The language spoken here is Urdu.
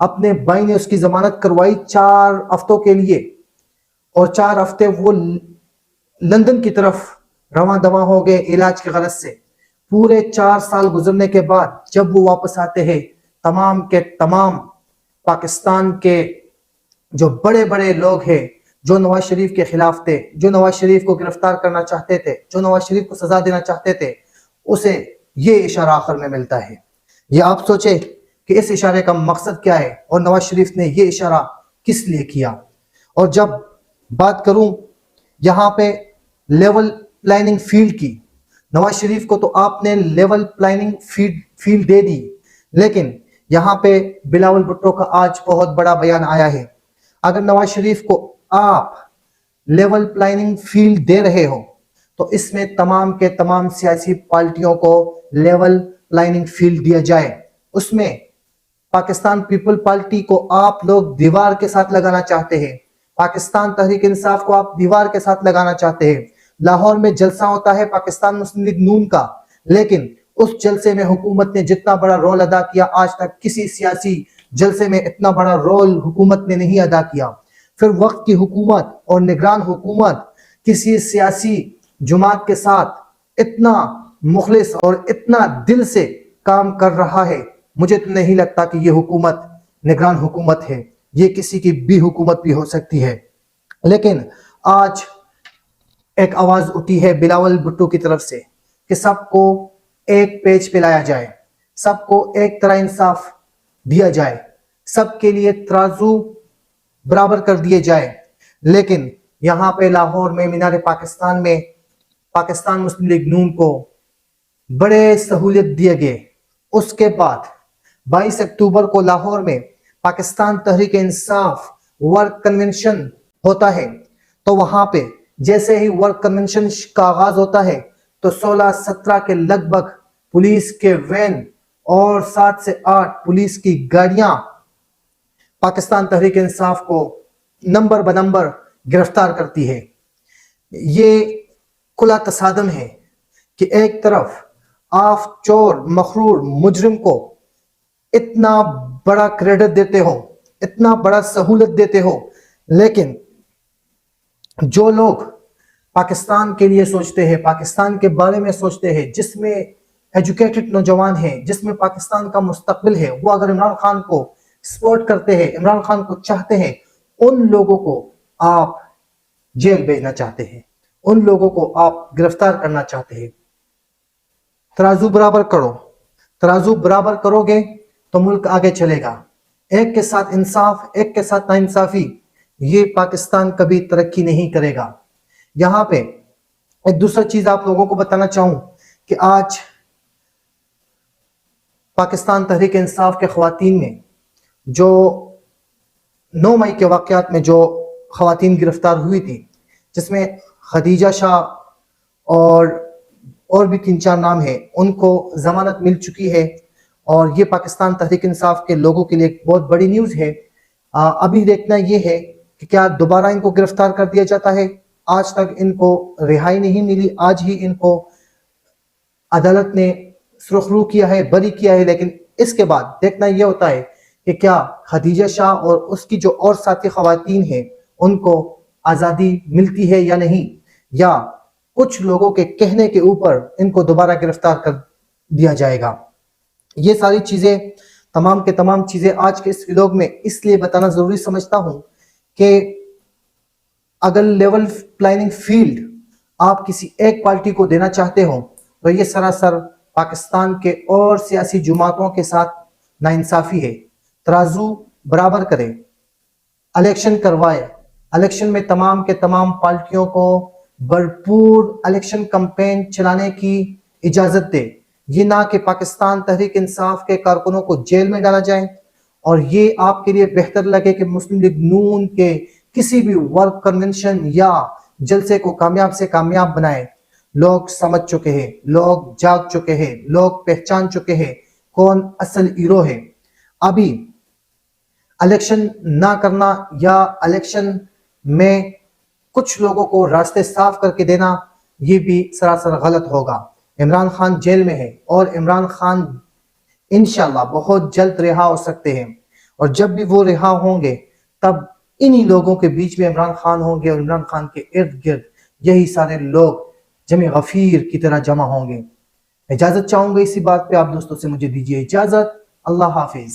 اپنے بھائی نے اس کی ضمانت کروائی 4 ہفتوں کے لیے، اور 4 ہفتے وہ لندن کی طرف رواں دواں ہو گئے علاج کی غرض سے۔ پورے 4 سال گزرنے کے بعد جب وہ واپس آتے ہیں، تمام کے تمام پاکستان کے جو بڑے بڑے لوگ ہیں جو نواز شریف کے خلاف تھے، جو نواز شریف کو گرفتار کرنا چاہتے تھے، جو نواز شریف کو سزا دینا چاہتے تھے، اسے یہ اشارہ آخر میں ملتا ہے۔ یہ آپ سوچیں کہ اس اشارے کا مقصد کیا ہے اور نواز شریف نے یہ اشارہ کس لیے کیا۔ اور جب بات کروں یہاں پہ لیول پلاننگ فیلڈ کی، نواز شریف کو تو آپ نے لیول پلاننگ فیلڈ دے دی، لیکن یہاں پہ بلاول بھٹو کا آج بہت بڑا بیان آیا ہے۔ اگر نواز شریف کو آپ لیول پلاننگ فیلڈ دے رہے ہو تو اس میں تمام کے تمام سیاسی پارٹیوں کو لیول پلاننگ فیلڈ دیا جائے۔ اس میں پاکستان پیپل پارٹی کو آپ لوگ دیوار کے ساتھ لگانا چاہتے ہیں، پاکستان تحریک انصاف کو آپ دیوار کے ساتھ لگانا چاہتے ہیں۔ لاہور میں جلسہ ہوتا ہے پاکستان مسلم لیگ نون کا، لیکن اس جلسے میں حکومت نے جتنا بڑا رول ادا کیا، آج تک کسی سیاسی جلسے میں اتنا بڑا رول حکومت نے نہیں ادا کیا۔ پھر وقت کی حکومت اور نگران حکومت کسی سیاسی جماعت کے ساتھ اتنا مخلص اور اتنا دل سے کام کر رہا ہے، مجھے تو نہیں لگتا کہ یہ حکومت نگران حکومت ہے، یہ کسی کی بھی حکومت بھی ہو سکتی ہے۔ لیکن آج ایک آواز اٹھی ہے بلاول بھٹو کی طرف سے کہ سب کو ایک پیج پہ لایا جائے، سب کو ایک طرح انصاف دیا جائے، سب کے لیے ترازو برابر کر دیے جائے۔ لیکن یہاں پہ لاہور میں مینار پاکستان میں پاکستان مسلم لیگ نون کو بڑے سہولت دیے گئے۔ اس کے بعد 22 اکتوبر کو لاہور میں پاکستان تحریک انصاف ورک کنونشن ہوتا ہے، تو وہاں پہ جیسے ہی ورک کنونشن کا آغاز ہوتا ہے تو 16-17 کے لگ بھگ پولیس کے وین اور 7 سے 8 پولیس کی گاڑیاں پاکستان تحریک انصاف کو نمبر بنمبر گرفتار کرتی ہے۔ یہ کھلا تصادم ہے کہ ایک طرف آپ چور مخرور مجرم کو اتنا بڑا کریڈٹ دیتے ہو، اتنا بڑا سہولت دیتے ہو، لیکن جو لوگ پاکستان کے لیے سوچتے ہیں، پاکستان کے بارے میں سوچتے ہیں، جس میں ایجوکیٹڈ نوجوان ہیں، جس میں پاکستان کا مستقبل ہے، وہ اگر عمران خان کو سپورٹ کرتے ہیں، عمران خان کو چاہتے ہیں، ان لوگوں کو آپ جیل بھیجنا چاہتے ہیں، ان لوگوں کو آپ گرفتار کرنا چاہتے ہیں۔ ترازو برابر کرو، ترازو برابر کرو گے تو ملک آگے چلے گا۔ ایک کے ساتھ انصاف، ایک کے ساتھ ناانصافی، یہ پاکستان کبھی ترقی نہیں کرے گا۔ یہاں پہ ایک دوسرا چیز آپ لوگوں کو بتانا چاہوں کہ آج پاکستان تحریک انصاف کے خواتین میں جو 9 مئی کے واقعات میں جو خواتین گرفتار ہوئی تھی، جس میں خدیجہ شاہ اور بھی 3-4 نام ہیں، ان کو ضمانت مل چکی ہے، اور یہ پاکستان تحریک انصاف کے لوگوں کے لیے ایک بہت بڑی نیوز ہے۔ ابھی دیکھنا یہ ہے کہ کیا دوبارہ ان کو گرفتار کر دیا جاتا ہے۔ آج تک ان کو رہائی نہیں ملی، آج ہی ان کو عدالت نے سرخرو کیا ہے، بری کیا ہے، لیکن اس کے بعد دیکھنا یہ ہوتا ہے کہ کیا خدیجہ شاہ اور اس کی جو اور ساتھی خواتین ہیں ان کو آزادی ملتی ہے یا نہیں، یا کچھ لوگوں کے کہنے کے اوپر ان کو دوبارہ گرفتار کر دیا جائے گا۔ یہ ساری چیزیں، تمام کے تمام چیزیں آج کے اس ویلاگ میں اس لیے بتانا ضروری سمجھتا ہوں کہ اگر لیول پلاننگ فیلڈ آپ کسی ایک پارٹی کو دینا چاہتے ہو تو یہ سراسر پاکستان کے اور سیاسی جماعتوں کے ساتھ ناانصافی ہے۔ ترازو برابر کرے، الیکشن کروائے، الیکشن میں تمام کے تمام پارٹیوں کو بھرپور الیکشن کمپین چلانے کی اجازت دے، یہ نہ کہ پاکستان تحریک انصاف کے کارکنوں کو جیل میں ڈالا جائے۔ اور یہ آپ کے لیے بہتر لگے کہ مسلم لیگ نون کے کسی بھی ورک کنونشن یا جلسے کو کامیاب سے کامیاب بنائے۔ لوگ سمجھ چکے ہیں، لوگ جاگ چکے ہیں، لوگ پہچان چکے ہیں کون اصل ہیرو ہے۔ ابھی الیکشن نہ کرنا یا الیکشن میں کچھ لوگوں کو راستے صاف کر کے دینا، یہ بھی سراسر غلط ہوگا۔ عمران خان جیل میں ہے اور عمران خان انشاءاللہ بہت جلد رہا ہو سکتے ہیں۔ اور جب بھی وہ رہا ہوں گے تب انہی لوگوں کے بیچ میں عمران خان ہوں گے اور عمران خان کے ارد گرد یہی سارے لوگ جمع غفیر کی طرح جمع ہوں گے۔ اجازت چاہوں گا اسی بات پہ آپ دوستوں سے، مجھے دیجیے اجازت۔ اللہ حافظ۔